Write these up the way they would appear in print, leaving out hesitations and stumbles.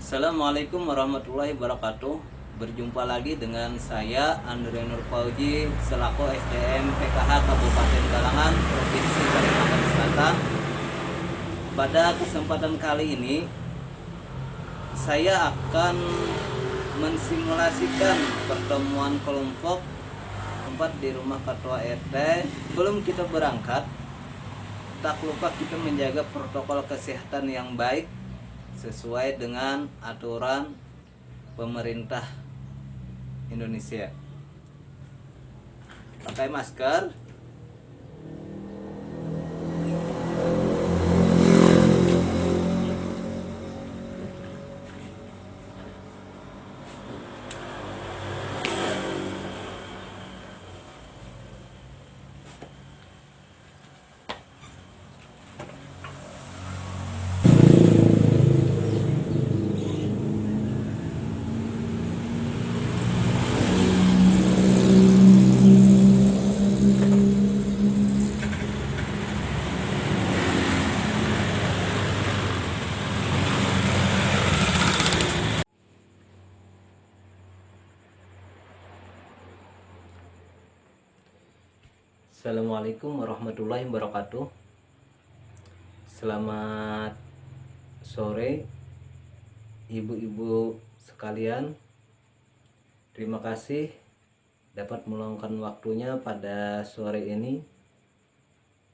Assalamualaikum warahmatullahi wabarakatuh. Berjumpa lagi dengan saya Andre Nur Fauji selaku SDM PKH Kabupaten Galangan, Provinsi Kalimantan Selatan. Pada kesempatan kali ini saya akan mensimulasikan pertemuan kelompok tempat di rumah ketua RT. Sebelum kita berangkat, tak lupa kita menjaga protokol kesehatan yang baik sesuai dengan aturan pemerintah Indonesia. Pakai masker, Assalamualaikum warahmatullahi wabarakatuh. Selamat sore ibu-ibu sekalian. Terima kasih dapat meluangkan waktunya pada sore ini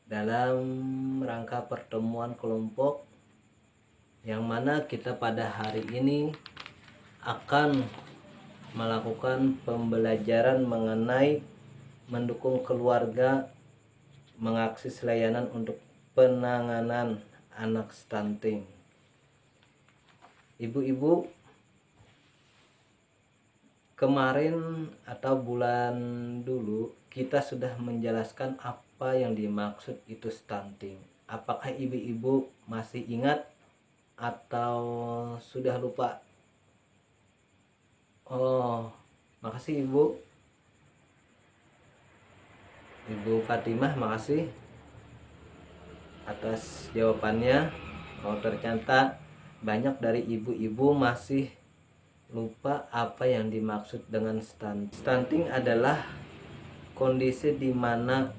dalam rangka pertemuan kelompok yang mana kita pada hari ini akan melakukan pembelajaran mengenai mendukung keluarga mengakses layanan untuk penanganan anak stunting. Ibu-ibu, kemarin atau bulan dulu kita sudah menjelaskan apa yang dimaksud itu stunting. Apakah ibu-ibu masih ingat atau sudah lupa? Oh, makasih Ibu. Ibu Fatimah, makasih atas jawabannya. Oh, ternyata banyak dari ibu-ibu masih lupa apa yang dimaksud dengan stunting. Stunting adalah kondisi di mana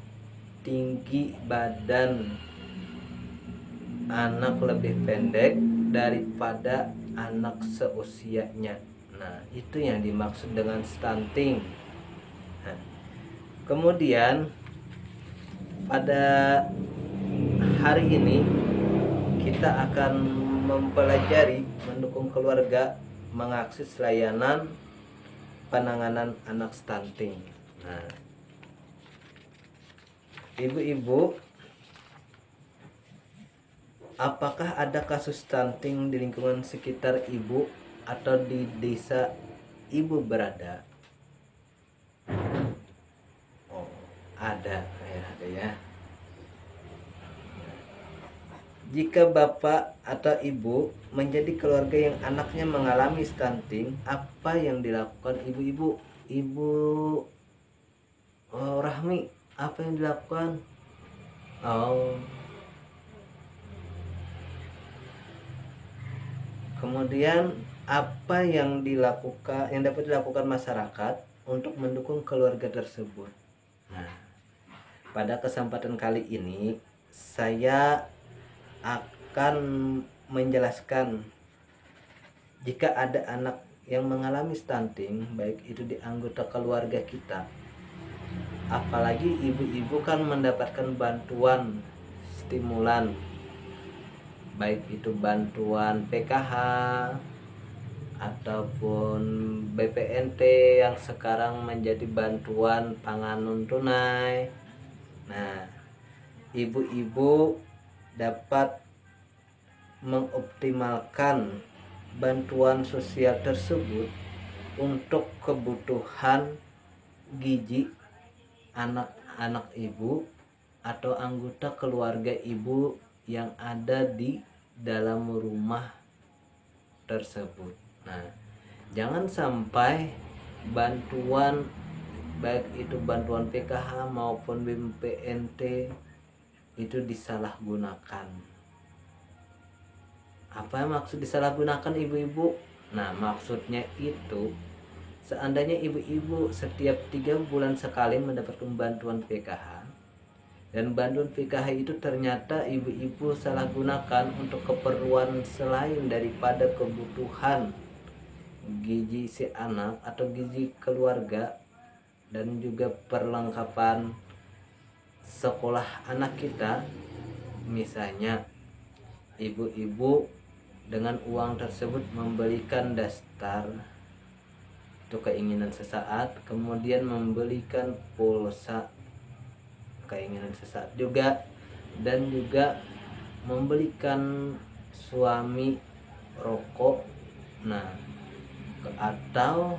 tinggi badan anak lebih pendek daripada anak seusianya. Nah, itu yang dimaksud dengan stunting. Nah, kemudian pada hari ini kita akan mempelajari mendukung keluarga mengakses layanan penanganan anak stunting. Nah, ibu-ibu, apakah ada kasus stunting di lingkungan sekitar ibu atau di desa ibu berada? Oh, ada ya. Jika bapak atau ibu menjadi keluarga yang anaknya mengalami stunting, apa yang dilakukan ibu-ibu? Ibu Rahmi, apa yang dilakukan? Oh, kemudian apa yang dapat dilakukan masyarakat untuk mendukung keluarga tersebut? Nah, pada kesempatan kali ini saya akan menjelaskan jika ada anak yang mengalami stunting, baik itu di anggota keluarga kita, apalagi ibu-ibu kan mendapatkan bantuan stimulan, baik itu bantuan PKH ataupun BPNT yang sekarang menjadi bantuan pangan non tunai. Nah, ibu-ibu dapat mengoptimalkan bantuan sosial tersebut untuk kebutuhan gizi anak-anak ibu atau anggota keluarga ibu yang ada di dalam rumah tersebut. Nah, jangan sampai bantuan baik itu bantuan PKH maupun BPNT itu disalahgunakan. Apa maksud disalahgunakan ibu-ibu? Nah, maksudnya itu seandainya ibu-ibu setiap 3 bulan sekali mendapatkan bantuan PKH, dan bantuan PKH itu ternyata ibu-ibu salah gunakan untuk keperluan selain daripada kebutuhan gizi si anak atau gizi keluarga dan juga perlengkapan sekolah anak kita. Misalnya ibu-ibu dengan uang tersebut membelikan daster, itu keinginan sesaat, kemudian membelikan pulsa, keinginan sesaat juga, dan juga membelikan suami rokok. Nah, atau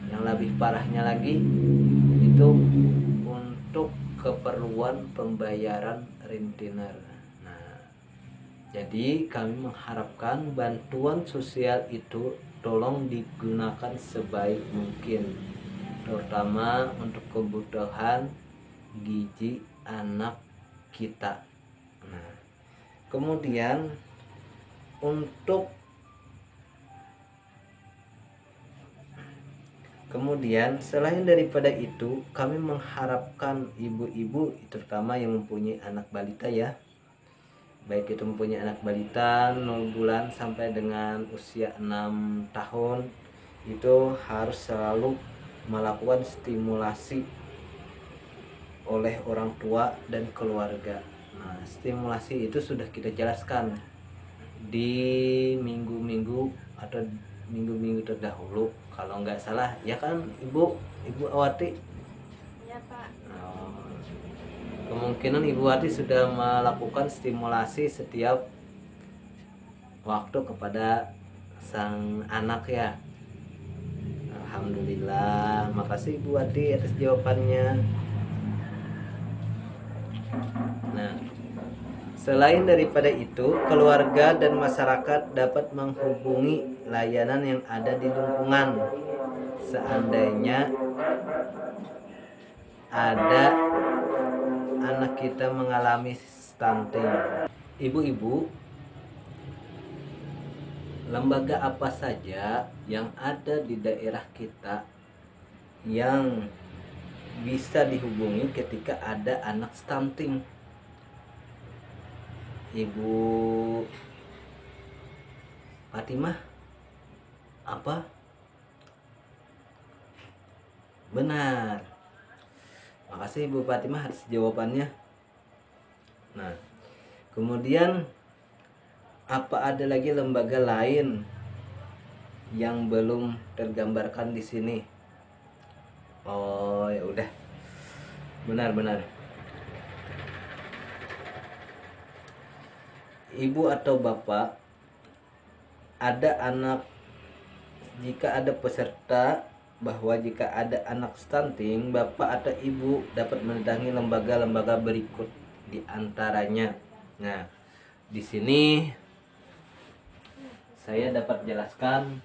yang lebih parahnya lagi itu untuk keperluan pembayaran rentiner. Nah, jadi kami mengharapkan bantuan sosial itu tolong digunakan sebaik mungkin, terutama untuk kebutuhan gizi anak kita. Nah, kemudian selain daripada itu, kami mengharapkan ibu-ibu terutama yang mempunyai anak balita ya, baik itu mempunyai anak balita 0 bulan sampai dengan usia 6 tahun, itu harus selalu melakukan stimulasi oleh orang tua dan keluarga. Nah, stimulasi itu sudah kita jelaskan di minggu-minggu atau minggu-minggu terdahulu kalau nggak salah ya kan ibu Awati? Ya Pak. Kemungkinan Ibu Awati sudah melakukan stimulasi setiap waktu kepada sang anak ya. Alhamdulillah, makasih Ibu Awati atas jawabannya. Nah, selain daripada itu, keluarga dan masyarakat dapat menghubungi layanan yang ada di lingkungan seandainya ada anak kita mengalami stunting. Ibu-ibu, lembaga apa saja yang ada di daerah kita yang bisa dihubungi ketika ada anak stunting? Ibu Fatimah, apa? Benar. Makasih Ibu Fatimah atas jawabannya. Nah, kemudian apa ada lagi lembaga lain yang belum tergambarkan di sini? Oh, ya udah. Benar-benar. Ibu atau Bapak ada anak, jika ada peserta bahwa jika ada anak stunting, Bapak atau Ibu dapat mendatangi lembaga-lembaga berikut di antaranya. Nah, di sini saya dapat jelaskan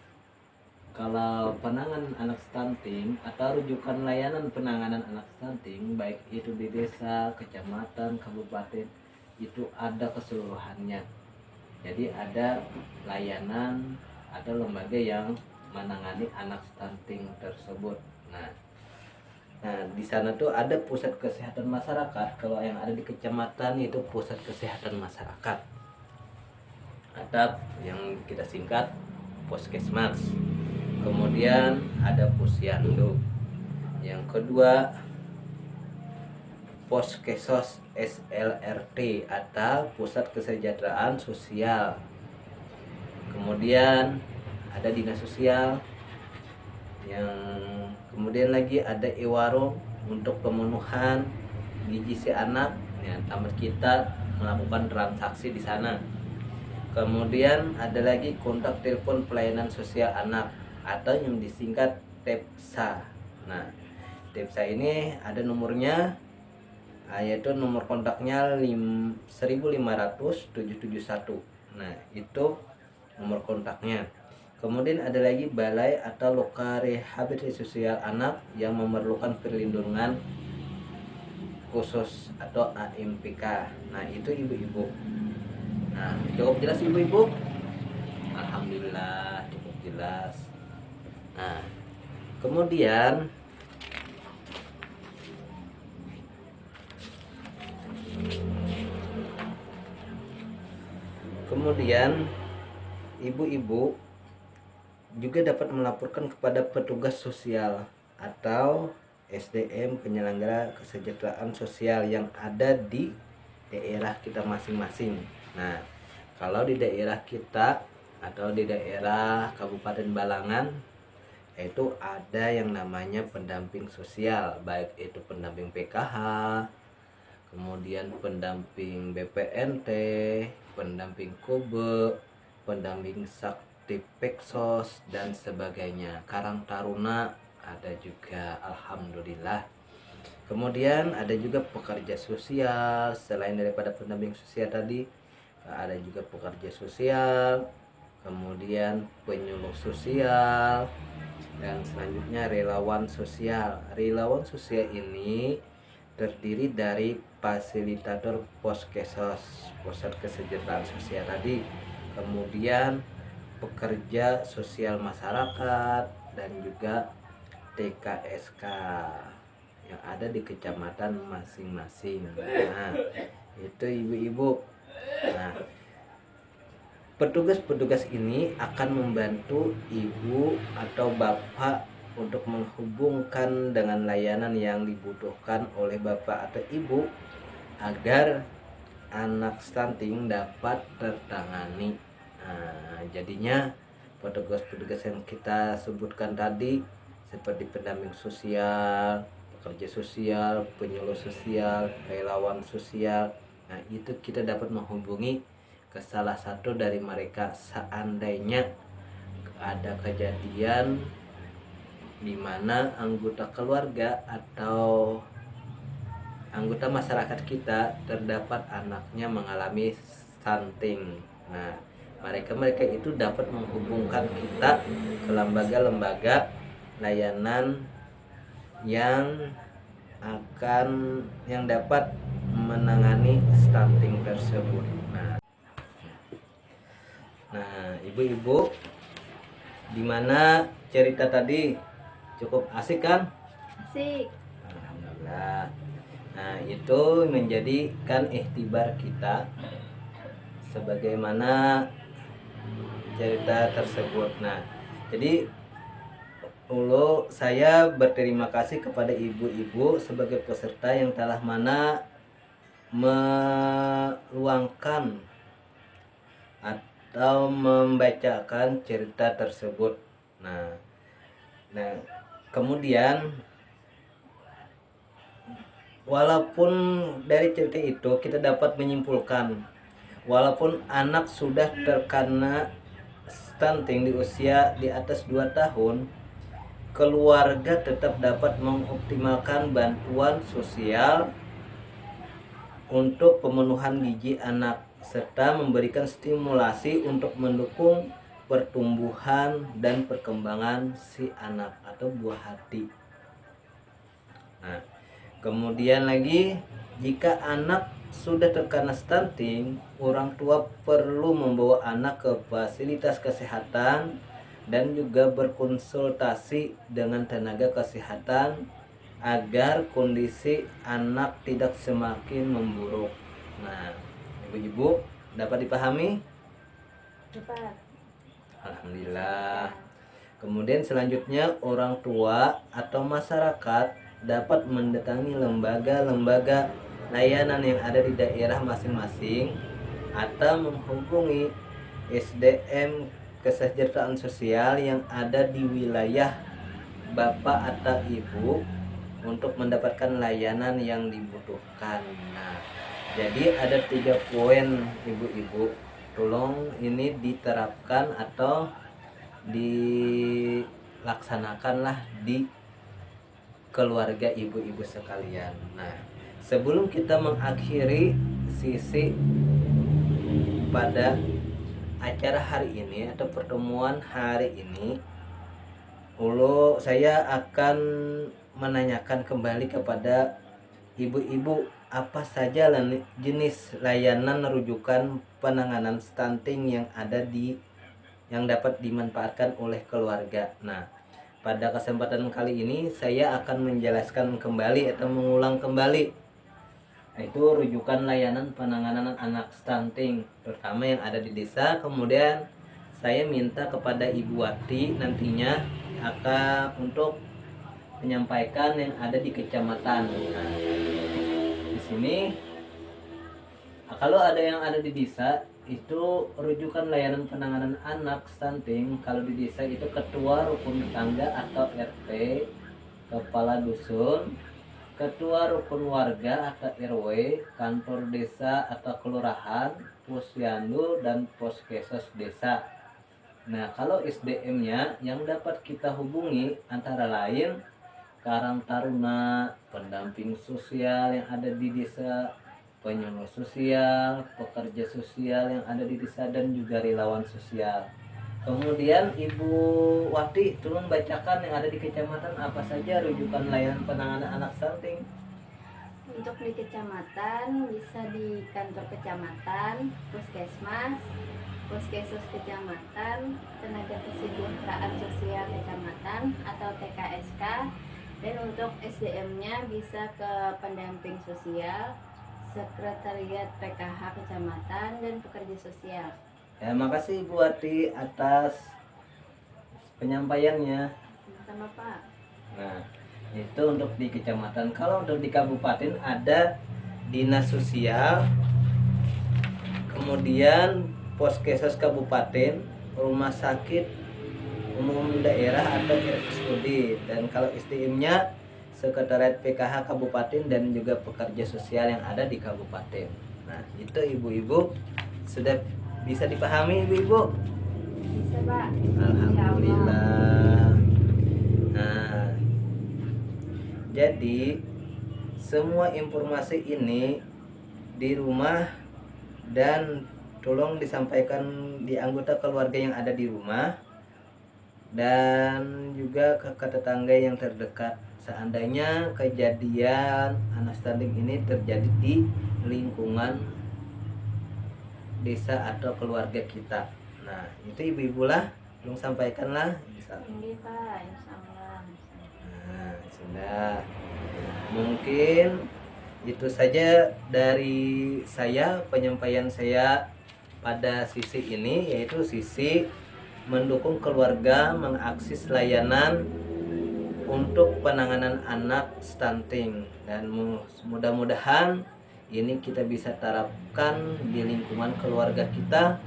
kalau penanganan anak stunting atau rujukan layanan penanganan anak stunting baik itu di desa, kecamatan, kabupaten itu ada keseluruhannya. Jadi ada layanan, ada lembaga yang menangani anak stunting tersebut. Nah, di sana tuh ada pusat kesehatan masyarakat. Kalau yang ada di kecamatan itu pusat kesehatan masyarakat, atau yang kita singkat Puskesmas. Kemudian ada Posyandu. Yang kedua Poskesos SLRT atau Pusat Kesejahteraan Sosial. Kemudian ada dinas sosial, yang kemudian lagi ada Iwarung untuk pemenuhan gizi si anak ya, tamat kita melakukan transaksi di sana. Kemudian ada lagi kontak telepon pelayanan sosial anak atau yang disingkat TEPSA. Nah, TEPSA ini ada nomornya, yaitu nomor kontaknya 1500771. Nah, itu nomor kontaknya. Kemudian ada lagi balai atau loka rehabilitasi sosial anak yang memerlukan perlindungan khusus atau AMPK. Nah, itu ibu-ibu. Nah, cukup jelas ibu-ibu? Alhamdulillah cukup jelas. Nah, kemudian ibu-ibu juga dapat melaporkan kepada petugas sosial atau SDM penyelenggara kesejahteraan sosial yang ada di daerah kita masing-masing. Nah, kalau di daerah kita atau di daerah Kabupaten Balangan itu ada yang namanya pendamping sosial, baik itu pendamping PKH, kemudian pendamping BPNT, pendamping Kobe, pendamping Sakti Peksos dan sebagainya. Karang Taruna ada juga, alhamdulillah. Kemudian ada juga pekerja sosial, selain daripada pendamping sosial tadi, ada juga pekerja sosial, kemudian penyuluh sosial, dan selanjutnya relawan sosial. Relawan sosial ini terdiri dari fasilitator poskesos, pusat kesejahteraan sosial tadi, kemudian pekerja sosial masyarakat, dan juga TKSK yang ada di kecamatan masing-masing. Nah, itu ibu-ibu. Nah, petugas-petugas ini akan membantu ibu atau bapak untuk menghubungkan dengan layanan yang dibutuhkan oleh bapak atau ibu agar anak stunting dapat tertangani. Nah, jadinya petugas-petugas yang kita sebutkan tadi seperti pendamping sosial, pekerja sosial, penyuluh sosial, relawan sosial, nah itu kita dapat menghubungi ke salah satu dari mereka seandainya ada kejadian di mana anggota keluarga atau anggota masyarakat kita terdapat anaknya mengalami stunting. Nah, mereka itu dapat menghubungkan kita ke lembaga-lembaga layanan yang dapat menangani stunting tersebut. Nah, ibu-ibu, dimana cerita tadi cukup asik kan? Asik. Alhamdulillah. Nah, itu menjadikan iktibar kita sebagaimana cerita tersebut. Nah, jadi saya berterima kasih kepada ibu-ibu sebagai peserta yang telah meluangkan atau membacakan cerita tersebut. Nah, kemudian walaupun dari cerita itu kita dapat menyimpulkan, walaupun anak sudah terkena stunting di usia di atas 2 tahun, keluarga tetap dapat mengoptimalkan bantuan sosial untuk pemenuhan gizi anak serta memberikan stimulasi untuk mendukung pertumbuhan dan perkembangan si anak atau buah hati. Nah, kemudian lagi, jika anak sudah terkena stunting, orang tua perlu membawa anak ke fasilitas kesehatan dan juga berkonsultasi dengan tenaga kesehatan agar kondisi anak tidak semakin memburuk. Nah, ibu-ibu dapat dipahami? Dapat. Alhamdulillah. Kemudian selanjutnya orang tua atau masyarakat dapat mendatangi lembaga-lembaga layanan yang ada di daerah masing-masing atau menghubungi SDM kesejahteraan sosial yang ada di wilayah bapak atau ibu untuk mendapatkan layanan yang dibutuhkan. Nah, jadi ada 3 poin ibu-ibu, tolong ini diterapkan atau dilaksanakanlah di keluarga ibu-ibu sekalian. Nah, sebelum kita mengakhiri sisi pada acara hari ini atau pertemuan hari ini, saya akan menanyakan kembali kepada ibu-ibu apa saja jenis layanan rujukan penanganan stunting yang ada di yang dapat dimanfaatkan oleh keluarga. Nah, pada kesempatan kali ini saya akan menjelaskan kembali atau mengulang kembali itu rujukan layanan penanganan anak stunting terutama yang ada di desa. Kemudian saya minta kepada Ibu Wati nantinya akan untuk menyampaikan yang ada di kecamatan. Nah, di sini kalau ada yang ada di desa itu rujukan layanan penanganan anak stunting. Kalau di desa itu ketua rukun tetangga atau RT, kepala dusun, ketua rukun warga atau RW, kantor desa atau kelurahan, posyandu dan poskesos desa. Nah, kalau SDM-nya yang dapat kita hubungi antara lain Karang Taruna, pendamping sosial yang ada di desa, penyuluh sosial, pekerja sosial yang ada di desa dan juga relawan sosial. Kemudian Ibu Wati tolong bacakan yang ada di kecamatan apa saja rujukan layanan penanganan anak stunting. Untuk di kecamatan bisa di kantor kecamatan, puskesmas, puskesos kecamatan, tenaga kesejahteraan sosial kecamatan atau TKSK. Dan untuk SDM-nya bisa ke pendamping sosial, sekretariat PKH kecamatan dan pekerja sosial. Ya, makasih Ibu Wati atas penyampaiannya. Sama Pak. Nah, itu untuk di kecamatan. Kalau untuk di kabupaten ada dinas sosial, kemudian poskesos kabupaten, rumah sakit umum daerah atau RSUD, dan kalau SDM-nya sekretariat PKH kabupaten dan juga pekerja sosial yang ada di kabupaten. Nah, itu ibu-ibu sudah bisa dipahami ibu-ibu? Bisa Pak. Alhamdulillah. Nah, jadi semua informasi ini di rumah dan tolong disampaikan di anggota keluarga yang ada di rumah dan juga ke tetangga yang terdekat. Seandainya kejadian anak stunting ini terjadi di lingkungan desa atau keluarga kita. Nah, itu ibu-ibu lah, tolong sampaikanlah. Ini Pak, insyaallah. Nah, sudah. Mungkin itu saja dari saya, penyampaian saya pada sisi ini, yaitu sisi mendukung keluarga mengakses layanan untuk penanganan anak stunting, dan mudah-mudahan ini kita bisa terapkan di lingkungan keluarga kita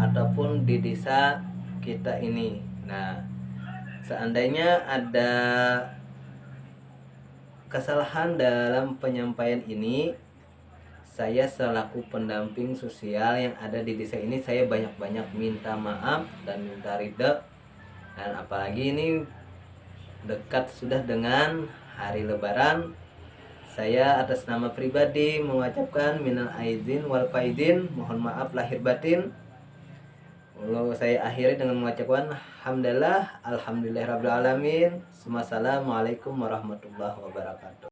ataupun di desa kita ini. Nah, seandainya ada kesalahan dalam penyampaian ini, saya selaku pendamping sosial yang ada di desa ini, saya banyak-banyak minta maaf dan minta ridha. Dan apalagi ini dekat sudah dengan hari Lebaran, saya atas nama pribadi mengucapkan minal aidin wal faizin, mohon maaf lahir batin. Lalu saya akhiri dengan mengucapkan alhamdulillahirabbil alamin. Wassalamualaikum warahmatullahi wabarakatuh.